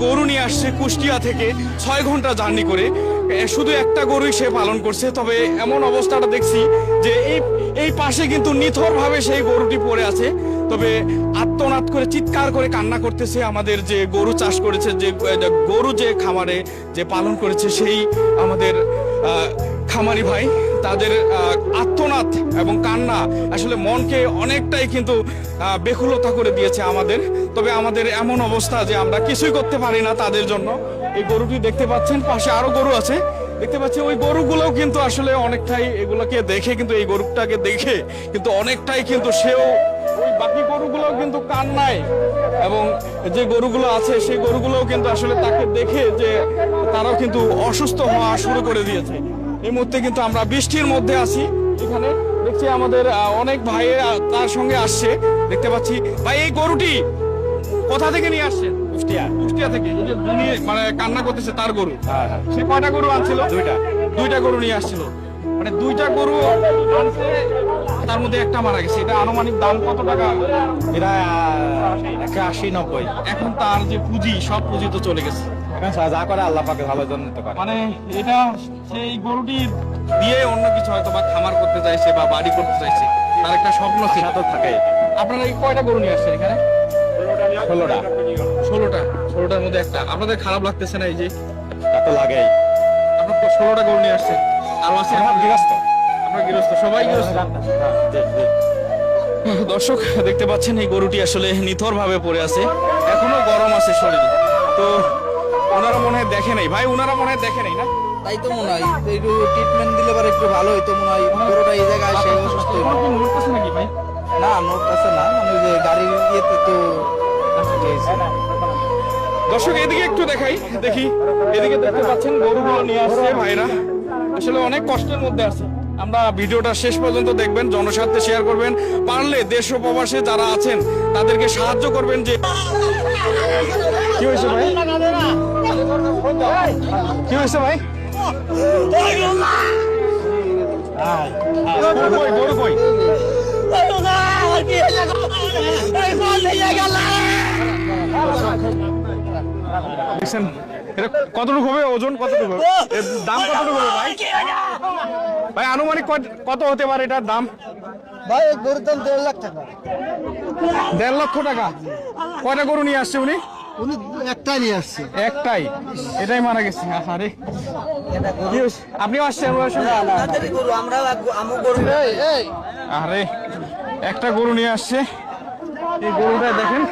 গরু নিয়ে আসছে কুষ্টিয়া থেকে 6 ঘন্টা জার্নি করে। শুধু একটা গরুই সে পালন করছে। তবে এমন অবস্থাটা দেখছি যে এই পাশে কিন্তু নিথরভাবে সেই গরুটি পড়ে আছে। তবে আত্মনাদ করে চিৎকার করে কান্না করতেছে আমাদের যে গরু চাষ করেছে, যে গরু যে খামারে যে পালন করেছে সেই আমাদের খামারি ভাই। তাদের আত্মনাদ এবং কান্না আসলে মনকে অনেকটাই কিন্তু বেকুলতা করে দিয়েছে আমাদের। তবে আমাদের এমন অবস্থা যে আমরা কিছুই করতে পারি না তাদের জন্য। এই গরুটি দেখতে পাচ্ছেন, পাশে আরো গরু আছে দেখতে পাচ্ছি। ওই গরুগুলোও কিন্তু আসলে অনেকটাই এগুলোকে দেখে, কিন্তু এই গরুটাকে দেখে কিন্তু অনেকটাই কিন্তু সেও ওই বাকি গরুগুলোও কিন্তু কান্নায়, এবং যে গরুগুলো আছে সেই গরুগুলোও কিন্তু আসলে তাকে দেখে যে তারাও কিন্তু অসুস্থ হওয়া শুরু করে দিয়েছে। এই মুহূর্তে কিন্তু আমরা বৃষ্টির মধ্যে আছি। এখানে দেখছি আমাদের অনেক ভাই তার সঙ্গে আসছে দেখতে পাচ্ছি। ভাই এই গরুটি কোথা থেকে নিয়ে আসছেন? কুষ্টিয়া থেকে। এই যে মানে কান্না করতেছে তার গরু। সে কয়টা গরু আনছিল? দুইটা গরু নিয়ে আসছিল। মানে দুইটা গরু আনছে, তার মধ্যে একটা মারা গেছে। এটা আনুমানিক দাম কত টাকা? এটা 180-90। এখন তার যে পুঁজি, সব পুঁজি তো চলে গেছে। এখন যা করে আল্লাহ পাকে ভালো জন্য তো করে। মানে এটা সেই গরুটি দিয়ে অন্য কিছু হয়তো বা খামার করতে চাইছে বা বাড়ি করতে চাইছে, তার একটা স্বপ্ন ছিল। তো থাকে। আপনারা এই কয়টা গরু নিয়ে আসছেন এখানে? 16টা। 16টার মধ্যে একটা। আপনাদের খারাপ লাগতেছে না? এই যে তা তো লাগেই। আপনার তো 16টা গরু নিয়ে আসছেন। আর আছে গৃহস্থ। আপনার গৃহস্থ, সবাই গৃহস্থ। দর্শক দেখতে পাচ্ছেন এই গরুটি আসলে নিথর ভাবে পড়ে আছে, এখনো গরম আছে শরীর। তো ওনারা মনে হয় দেখে নাই ভাই, ওনারা মনে হয় দেখে নাই না? তাই তো মনে হয় একটু ট্রিটমেন্ট দিলে পরে একটু ভালো হইতো মনে হয়। গরুটা এই জায়গায় সে অসুস্থ হইলো। আপনার কি নড়তেছে নাকি ভাই? না নোট আছে না, মানে যে গাড়ির ইয়েতে তো দর্শক এদিকে একটু দেখাই, দেখি এদিকে দেখতে পাচ্ছেন গরুগুলো নিয়ে আসছে ভাইরা। আসলে অনেক কষ্টের মধ্যে আছে। আমরা ভিডিওটা শেষ পর্যন্ত দেখবেন, জনস্বার্থে শেয়ার করবেন, পারলে দেশ ও প্রবাসে যারা আছেন তাদেরকে সাহায্য করবেন। যে কি হয়েছে ভাই? কি হয়েছে ভাই? গরু কই? দেখছেন এটা কতটুকু হবে, ওজন কতটুকু হবে, এর দাম কতটুকু হবে ভাই? ভাই আনুমানিক কত হতে পারে এটার দাম? ভাই গরুর দাম 1.5 লাখ টাকা। 1.5 লক্ষ টাকা। কয়টা গরু নিয়ে আসছে উনি? উনি একটাই নিয়ে আসছে। একটাই, এটাই মারা গেছে। আরে আপনিও আসছেন? গরু আমরা গরু আরে একটা গরু নিয়ে আসছে। এই গরুটা দেখেন